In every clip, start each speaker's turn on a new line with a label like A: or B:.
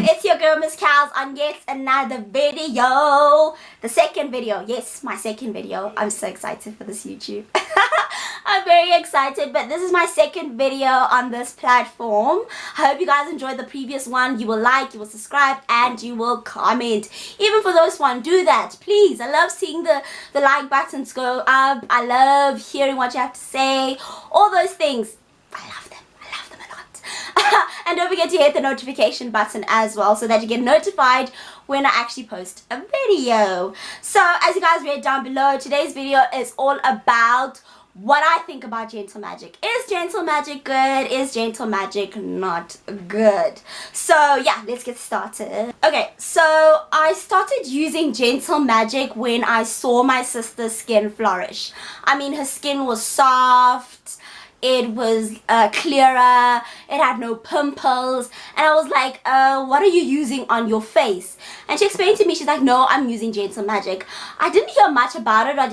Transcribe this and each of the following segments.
A: it's your girl Miss Cows on yet another video. The second video, yes, my second video. I'm so excited for this YouTube. I'm very excited, but this is my second video on this platform. I hope you guys enjoyed the previous one. You will like, you will subscribe, and you will comment. Even for those one, do that, please. I love seeing the like buttons go up. I love hearing what you have to say. All those things. I love them. I love them a lot. And don't forget to hit the notification button as well so that you get notified when I actually post a video. So as you guys read down below, today's video is all about what I think about gentle magic. Is gentle magic good? Is gentle magic not good? So yeah, let's get started. Okay, so I started using gentle magic when I saw my sister's skin flourish. I mean, her skin was soft, it was clearer, it had no pimples, and I was like, what are you using on your face? And she explained to me, she's like, no, I'm using gentle magic. I didn't hear much about it. I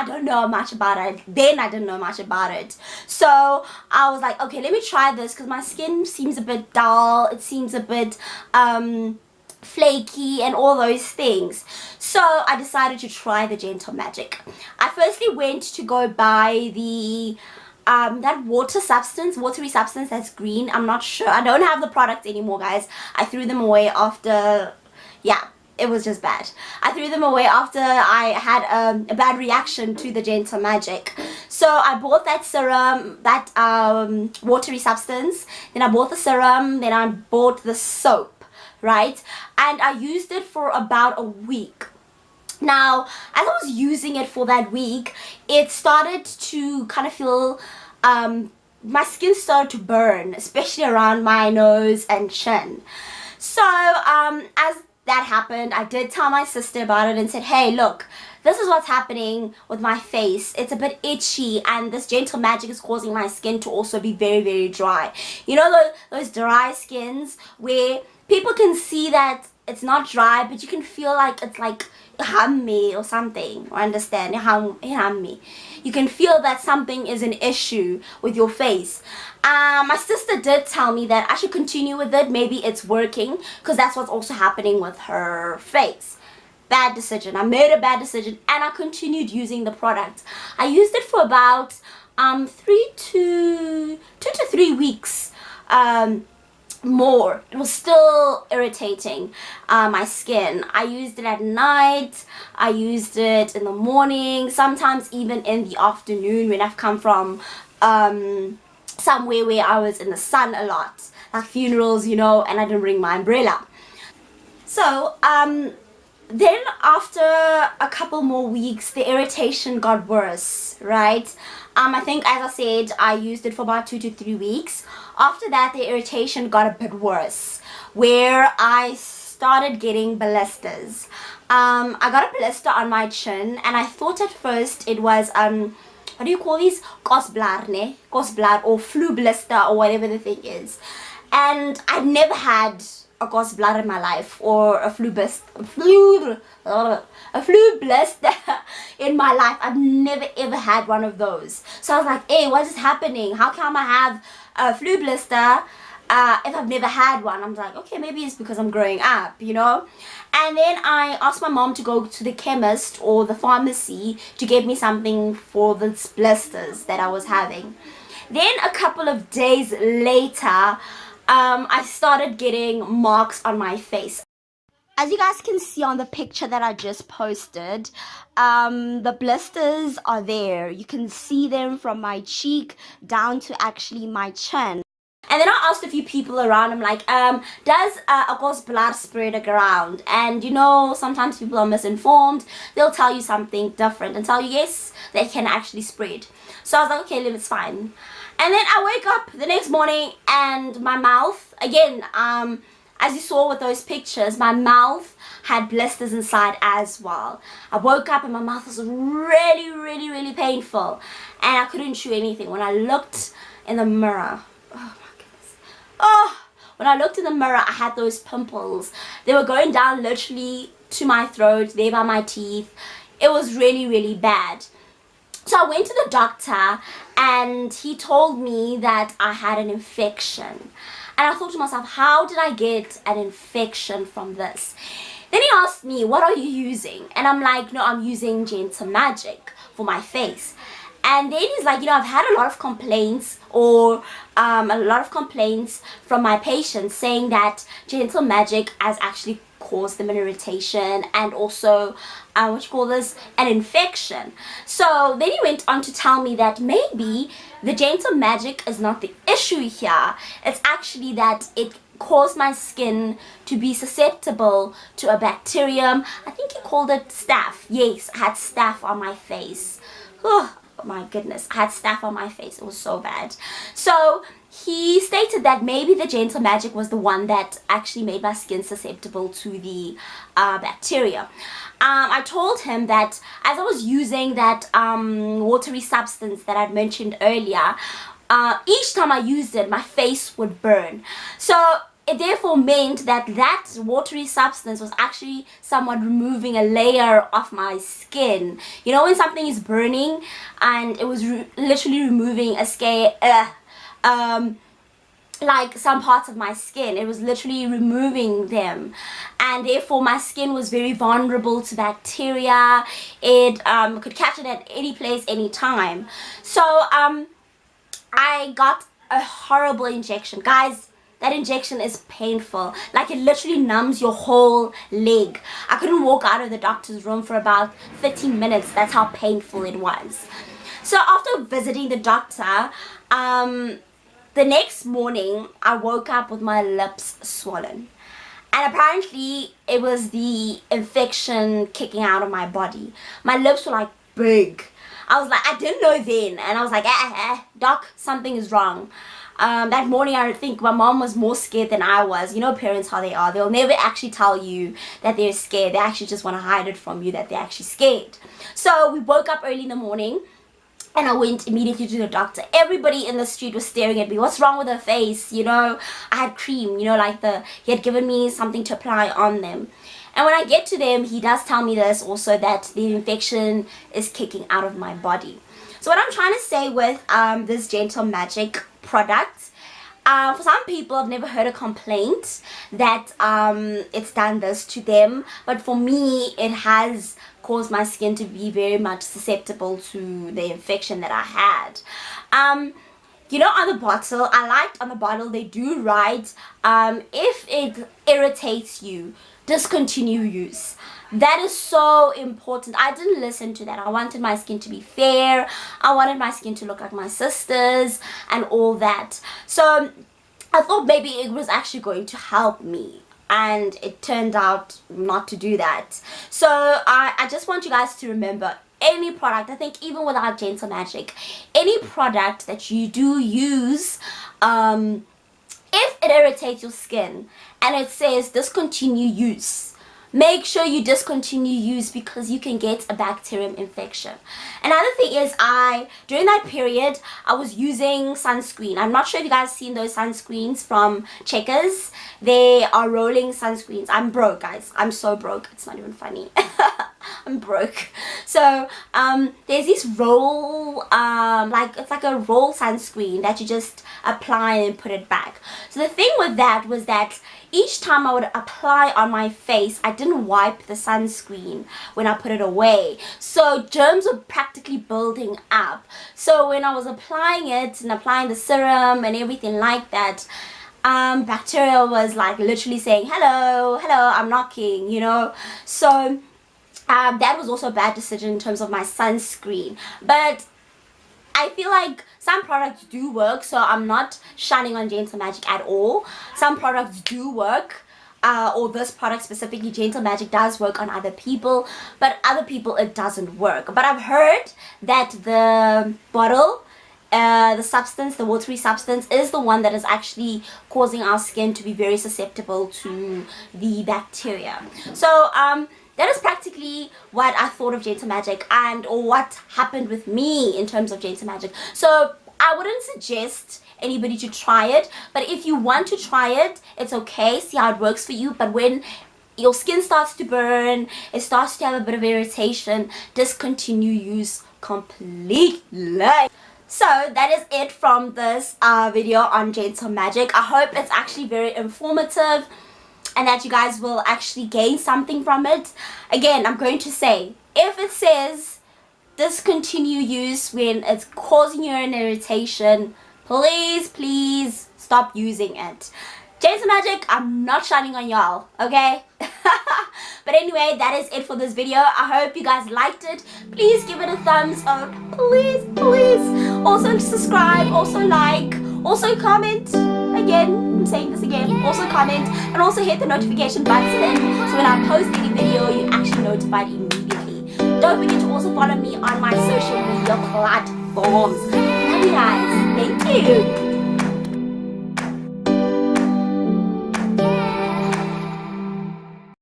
A: don't know much about it. Then I didn't know much about it. So I was like, okay, let me try this because my skin seems a bit dull. It seems a bit flaky and all those things. So I decided to try the gentle magic. I firstly went to go buy the that watery substance that's green. I'm not sure. I don't have the product anymore, guys. I threw them away after, yeah, it was just bad. I threw them away after I had a bad reaction to the gentle magic. So I bought that serum, that watery substance, then I bought the serum, then I bought the soap, right? And I used it for about a week. Now, as I was using it for that week, it started to kind of feel, my skin started to burn, especially around my nose and chin. So, as that happened, I did tell my sister about it and said, hey, look, this is what's happening with my face. It's a bit itchy, and this gentle magic is causing my skin to also be very, very dry. You know those dry skins where people can see that it's not dry, but you can feel like it's like hammy or something, or understand, hammy. You can feel that something is an issue with your face. My sister did tell me that I should continue with it. Maybe it's working, because that's what's also happening with her face. Bad decision. I made a bad decision, and I continued using the product. I used it for about 2 to 3 weeks. More. It was still irritating my skin. I used it at night, I used it in the morning, sometimes even in the afternoon when I've come from somewhere where I was in the sun a lot, like funerals, you know, and I didn't bring my umbrella. So then after a couple more weeks, the irritation got worse, right? I think, as I said, I used it for about 2 to 3 weeks. After that, the irritation got a bit worse, where I started getting blisters. I got a blister on my chin, and I thought at first it was, what do you call these? Kosblaar or flu blister or whatever the thing is. And I've never had a kosblaar in my life, or a flu blister in my life. I've never ever had one of those. So I was like, hey, what is happening? How come I have a flu blister if I've never had one? I'm like, okay, maybe it's because I'm growing up, you know. And then I asked my mom to go to the chemist or the pharmacy to get me something for the blisters that I was having. Then a couple of days later, I started getting marks on my face. As you guys can see on the picture that I just posted, the blisters are there. You can see them from my cheek down to actually my chin. And then I asked a few people around, I'm like, does a kosblaar spread around? And you know, sometimes people are misinformed. They'll tell you something different and tell you, yes, they can actually spread. So I was like, okay, it's fine. And then I wake up the next morning and my mouth, again, as you saw with those pictures, my mouth had blisters inside as well. I woke up and my mouth was really, really, really painful. And I couldn't chew anything. When I looked in the mirror, oh my goodness. Oh, when I looked in the mirror, I had those pimples. They were going down literally to my throat, there by my teeth. It was really, really bad. So I went to the doctor and he told me that I had an infection. And I thought to myself, how did I get an infection from this? Then he asked me, what are you using? And I'm like, no, I'm using Gentle Magic for my face. And then he's like, I've had a lot of complaints from my patients saying that Gentle Magic has actually caused them an irritation and also an infection. So then he went on to tell me that maybe the Gentle Magic is not the issue here. It's actually that it caused my skin to be susceptible to a bacterium. I think he called it staph. Yes, I had staph on my face. Oh my goodness, I had staph on my face. It was so bad. So he stated that maybe the Gentle Magic was the one that actually made my skin susceptible to the bacteria. I told him that as I was using that watery substance that I'd mentioned earlier, each time I used it, my face would burn. So it therefore meant that that watery substance was actually somewhat removing a layer of my skin. You know when something is burning and it was literally removing a scale, like some parts of my skin. It was literally removing them, and therefore my skin was very vulnerable to bacteria. It could catch it at any place, any time. So I got a horrible injection, guys. That injection is painful. Like, it literally numbs your whole leg. I couldn't walk out of the doctor's room for about 15 minutes. That's how painful it was. So after visiting the doctor, the next morning I woke up with my lips swollen. And apparently it was the infection kicking out of my body. My lips were like big. I was like, I didn't know then. And I was like, doc, something is wrong. That morning I think my mom was more scared than I was. You know parents how they are. They'll never actually tell you that they're scared. They actually just want to hide it from you that they're actually scared. So we woke up early in the morning and I went immediately to the doctor. Everybody in the street was staring at me. What's wrong with her face? I had cream, like he had given me something to apply on them. And when I get to them, he does tell me this also, that the infection is kicking out of my body. So what I'm trying to say with this Gentle Magic product, for some people, I've never heard a complaint that it's done this to them, but for me it has caused my skin to be very much susceptible to the infection that I had. On the bottle, I liked on the bottle they do write, if it irritates you, discontinue use. That is so important. I didn't listen to that. I wanted my skin to be fair. I wanted my skin to look like my sister's and all that. So I thought maybe it was actually going to help me, and it turned out not to do that. So I just want you guys to remember, any product, I think even without Gentle Magic, any product that you do use, if it irritates your skin and it says discontinue use, make sure you discontinue use, because you can get a bacterium infection. Another thing is, during that period I was using sunscreen. I'm not sure if you guys seen those sunscreens from Checkers. They are rolling sunscreens. I'm broke, guys. I'm so broke, it's not even funny. I'm broke. So there's this roll, it's like a roll sunscreen that you just apply and put it back. So the thing with that was that each time I would apply on my face, I didn't wipe the sunscreen when I put it away. So germs were practically building up. So when I was applying it and applying the serum and everything like that, bacteria was like literally saying, hello, I'm knocking, So that was also a bad decision in terms of my sunscreen. But I feel like some products do work, so I'm not shining on Gentle Magic at all. Some products do work, or this product specifically, Gentle Magic, does work on other people, but other people it doesn't work. But I've heard that the bottle, the substance, the watery substance, is the one that is actually causing our skin to be very susceptible to the bacteria. So that is practically what I thought of Gentle Magic, or what happened with me in terms of Gentle Magic. So I wouldn't suggest anybody to try it, but if you want to try it, it's okay, see how it works for you. But when your skin starts to burn, it starts to have a bit of irritation, discontinue use completely. So that is it from this video on gentle magic. I hope it's actually very informative and that you guys will actually gain something from it. Again, I'm going to say, if it says discontinue use when it's causing you an irritation, please stop using it. Gentle magic, I'm not shining on y'all, okay? But anyway, that is it for this video. I hope you guys liked it. Please give it a thumbs up, please. Also subscribe, also like, also comment. Again, I'm saying this again, also comment, and also hit the notification button so when I post any video you're actually notified immediately. Don't forget to also follow me on my social media platforms. Love you guys. Thank you.